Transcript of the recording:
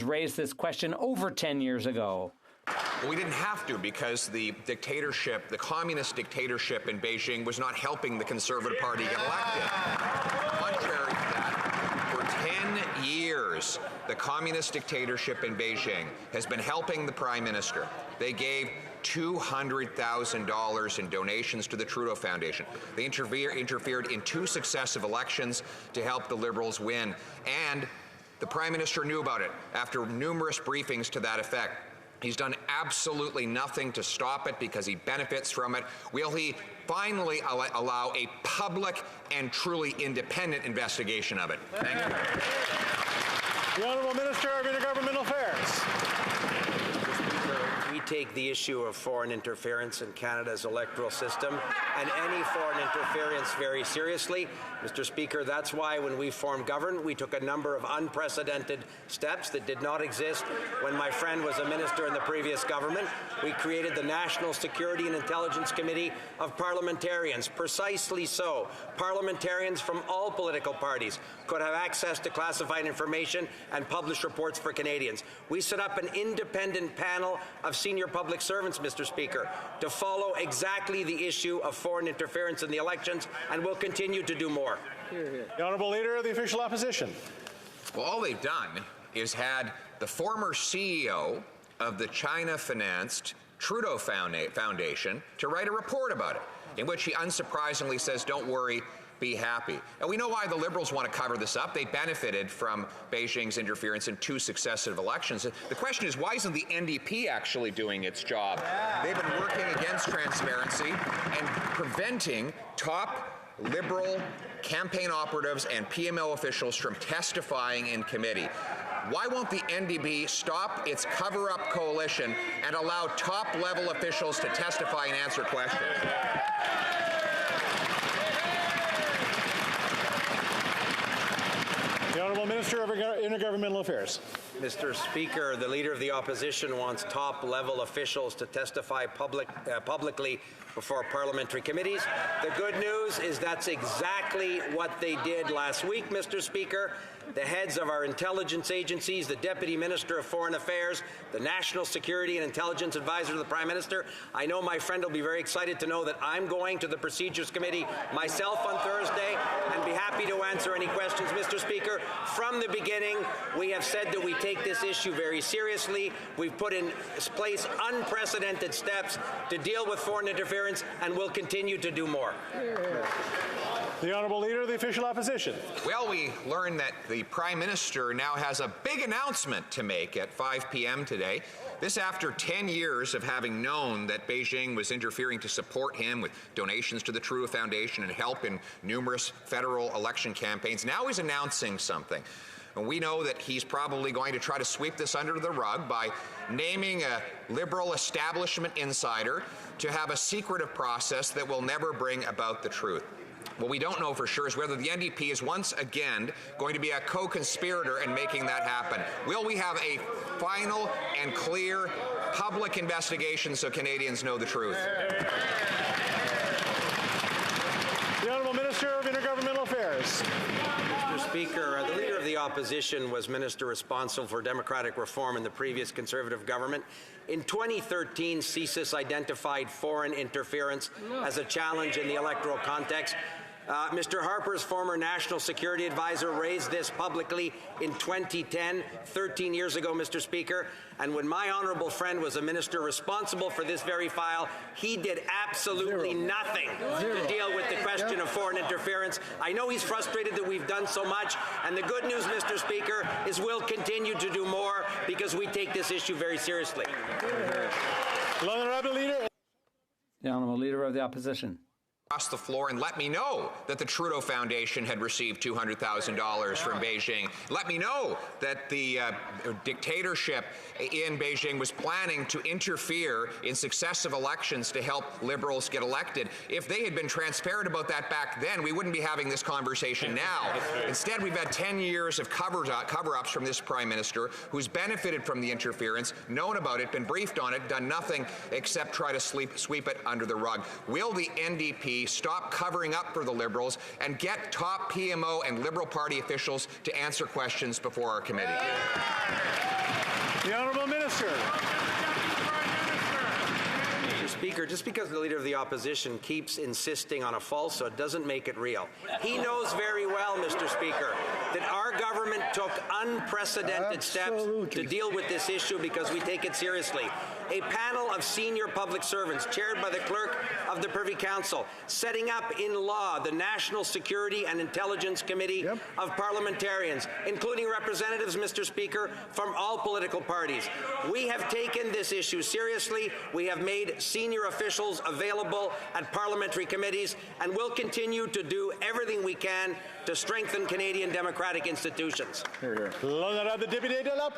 raised this question over 10 years ago. Well, we didn't have to, because the dictatorship, the communist dictatorship in Beijing, was not helping the Conservative Party get elected. Contrary to that, for 10 years, the communist dictatorship in Beijing has been helping the Prime Minister. They gave $200,000 in donations to the Trudeau Foundation. They interfered in 2 successive elections to help the Liberals win, and the Prime Minister knew about it after numerous briefings to that effect. He's done absolutely nothing to stop it because he benefits from it. Will he finally allow a public and truly independent investigation of it? Thank you. The Honourable Minister of Intergovernmental Affairs. We take the issue of foreign interference in Canada's electoral system and any foreign interference very seriously. Mr. Speaker, that's why when we formed government, we took a number of unprecedented steps that did not exist when my friend was a minister in the previous government. We created the National Security and Intelligence Committee of Parliamentarians. Precisely so. Parliamentarians from all political parties could have access to classified information and publish reports for Canadians. We set up an independent panel of senior public servants, Mr. Speaker, to follow exactly the issue of foreign interference in the elections, and will continue to do more. The Honourable Leader of the Official Opposition. Well, all they've done is had the former CEO of the China-financed Trudeau Foundation to write a report about it, in which he unsurprisingly says, don't worry, be happy. And we know why the Liberals want to cover this up. They benefited from Beijing's interference in 2 successive elections. The question is, why isn't the NDP actually doing its job? They've been working against transparency and preventing top Liberal campaign operatives and PMO officials from testifying in committee. Why won't the NDP stop its cover-up coalition and allow top-level officials to testify and answer questions? The Honourable Minister of Intergovernmental Affairs. Mr. Speaker, the Leader of the Opposition wants top-level officials to testify publicly before parliamentary committees. The good news is that's exactly what they did last week, Mr. Speaker. The heads of our intelligence agencies, the Deputy Minister of Foreign Affairs, the National Security and Intelligence Advisor to the Prime Minister. I know my friend will be very excited to know that I'm going to the Procedures Committee myself on Thursday and be happy to answer any questions, Mr. Speaker. From the beginning, we have said that we take this issue very seriously. We've put in place unprecedented steps to deal with foreign interference, and will continue to do more. The Honourable Leader of the Official Opposition. Well, we learned that the Prime Minister now has a big announcement to make at 5 p.m. today. This after 10 years of having known that Beijing was interfering to support him with donations to the Trudeau Foundation and help in numerous federal election campaigns. Now he's announcing something. And we know that he's probably going to try to sweep this under the rug by naming a Liberal establishment insider to have a secretive process that will never bring about the truth. What we don't know for sure is whether the NDP is once again going to be a co-conspirator in making that happen. Will we have a final and clear public investigation so Canadians know the truth? The Honourable Minister of Intergovernmental Affairs. Mr. Speaker, the Leader of the Opposition was Minister responsible for democratic reform in the previous Conservative government. In 2013, CSIS identified foreign interference as a challenge in the electoral context. Mr. Harper's former National Security Advisor raised this publicly in 2010, 13 years ago, Mr. Speaker. And when my honourable friend was a minister responsible for this very file, he did absolutely nothing to deal with the question of foreign interference. I know he's frustrated that we've done so much, and the good news, Mr. Speaker, is we'll continue to do more because we take this issue very seriously. The Honourable Leader. The Honourable Leader of the Opposition. Across the floor and let me know that the Trudeau Foundation had received $200,000 from Beijing. Let me know that the dictatorship in Beijing was planning to interfere in successive elections to help Liberals get elected. If they had been transparent about that back then, we wouldn't be having this conversation now. Instead, we've had 10 years of cover-ups from this Prime Minister who's benefited from the interference, known about it, been briefed on it, done nothing except try to sweep it under the rug. Will the NDP stop covering up for the Liberals and get top PMO and Liberal Party officials to answer questions before our committee? The Honourable Minister. Mr. Speaker, just because the Leader of the Opposition keeps insisting on a falsehood doesn't make it real. He knows very well, Mr. Speaker, that our government took unprecedented steps to deal with this issue because we take it seriously. A panel of senior public servants, chaired by the Clerk of the Privy Council, setting up in law the National Security and Intelligence Committee of Parliamentarians, including representatives, Mr. Speaker, from all political parties. We have taken this issue seriously. We have made senior officials available at parliamentary committees, and will continue to do everything we can to strengthen Canadian democratic institutions. L'honorable député de la